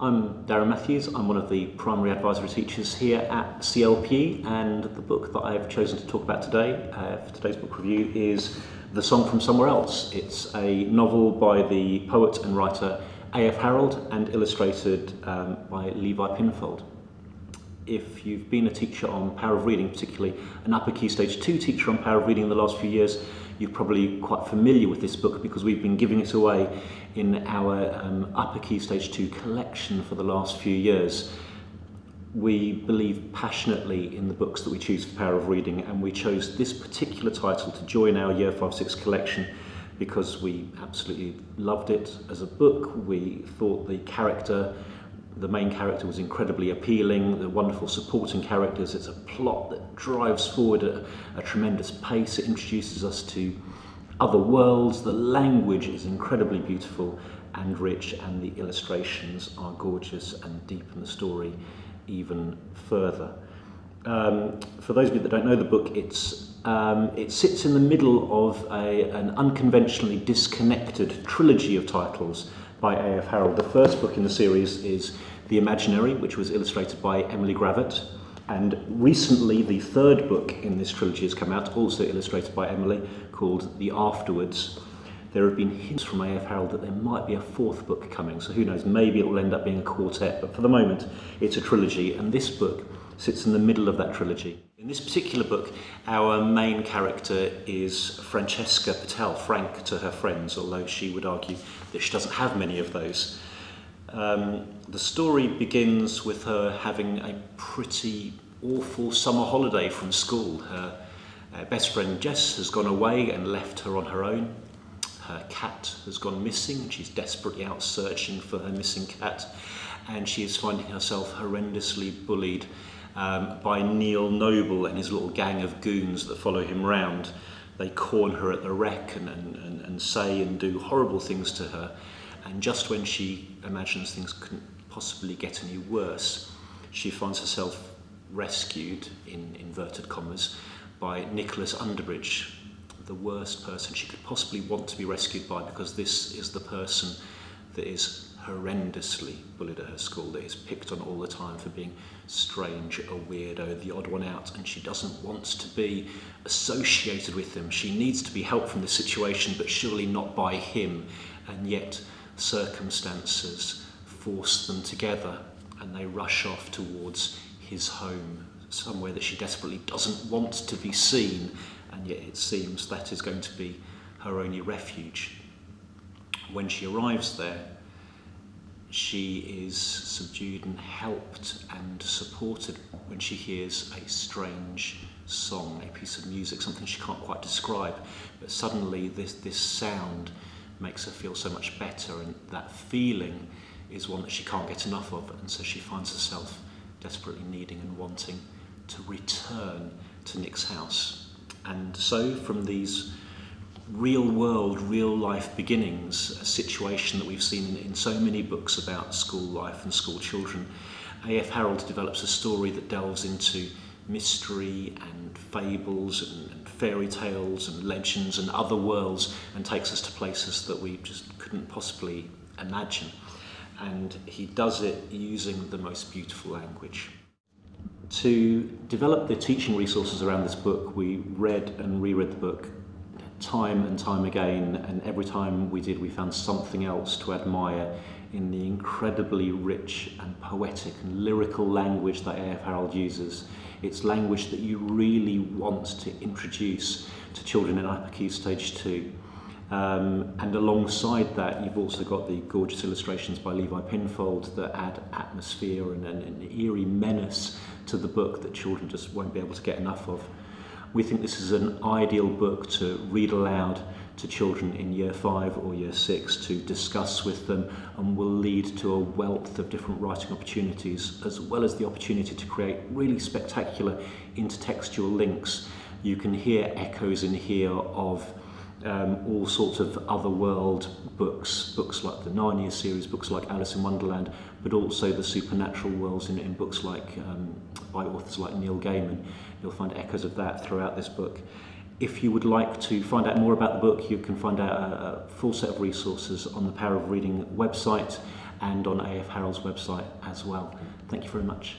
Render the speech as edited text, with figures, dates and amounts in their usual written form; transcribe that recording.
I'm Darren Matthews. I'm one of the primary advisory teachers here at CLPE, and the book that I've chosen to talk about today for today's book review is The Song from Somewhere Else. It's a novel by the poet and writer A.F Harrold and illustrated by Levi Pinfold. If you've been a teacher on Power of Reading, particularly an Upper Key Stage 2 teacher on Power of Reading in the last few years, you're probably quite familiar with this book because we've been giving it away in our Upper Key Stage 2 collection for the last few years. We believe passionately in the books that we choose for Power of Reading, and we chose this particular title to join our Year 5-6 collection because we absolutely loved it as a book. We thought the main character was incredibly appealing, the wonderful supporting characters. It's a plot that drives forward at a tremendous pace. It introduces us to other worlds. The language is incredibly beautiful and rich, and the illustrations are gorgeous and deepen the story even further. For those of you that don't know the book, it sits in the middle of an unconventionally disconnected trilogy of titles by A.F Harrold. The first book in the series is The Imaginary, which was illustrated by Emily Gravett, and recently the third book in this trilogy has come out, also illustrated by Emily, called The Afterwards. There have been hints from A.F Harrold that there might be a fourth book coming, so who knows, maybe it will end up being a quartet, but for the moment it's a trilogy, and this book sits in the middle of that trilogy. In this particular book, our main character is Francesca Patel, Frank to her friends, although she would argue that she doesn't have many of those. The story begins with her having a pretty awful summer holiday from school. Her best friend Jess has gone away and left her on her own. Her cat has gone missing, and she's desperately out searching for her missing cat, and she is finding herself horrendously bullied by Neil Noble and his little gang of goons that follow him round. They corner her at the wreck and say and do horrible things to her, and just when she imagines things couldn't possibly get any worse, she finds herself rescued, in inverted commas, by Nicholas Underbridge, the worst person she could possibly want to be rescued by, because this is the person that is horrendously bullied at her school, that is picked on all the time for being strange, a weirdo, the odd one out, and she doesn't want to be associated with him. She needs to be helped from this situation, but surely not by him, and yet circumstances force them together, and they rush off towards his home, somewhere that she desperately doesn't want to be seen, and yet it seems that is going to be her only refuge. When she arrives there, she is subdued and helped and supported when she hears a strange song, a piece of music, something she can't quite describe, but suddenly this sound makes her feel so much better, and that feeling is one that she can't get enough of, and so she finds herself desperately needing and wanting to return to Nick's house. And so from these real world, real life beginnings, a situation that we've seen in so many books about school life and school children, A.F Harrold develops a story that delves into mystery and fables and fairy tales and legends and other worlds, and takes us to places that we just couldn't possibly imagine. And he does it using the most beautiful language. To develop the teaching resources around this book, we read and reread the book time and time again, and every time we did, we found something else to admire in the incredibly rich and poetic and lyrical language that A.F Harrold uses. It's language that you really want to introduce to children in Upper Key Stage 2. And alongside that, you've also got the gorgeous illustrations by Levi Pinfold that add atmosphere and an eerie menace to the book that children just won't be able to get enough of. We think this is an ideal book to read aloud to children in Year 5 or Year 6, to discuss with them, and will lead to a wealth of different writing opportunities, as well as the opportunity to create really spectacular intertextual links. You can hear echoes in here of all sorts of otherworld books like the Narnia series, books like Alice in Wonderland, but also the supernatural worlds in books like by authors like Neil Gaiman. You'll find echoes of that throughout this book. If you would like to find out more about the book, you can find out a full set of resources on the Power of Reading website, and on A.F Harrold's website as well. Thank you very much.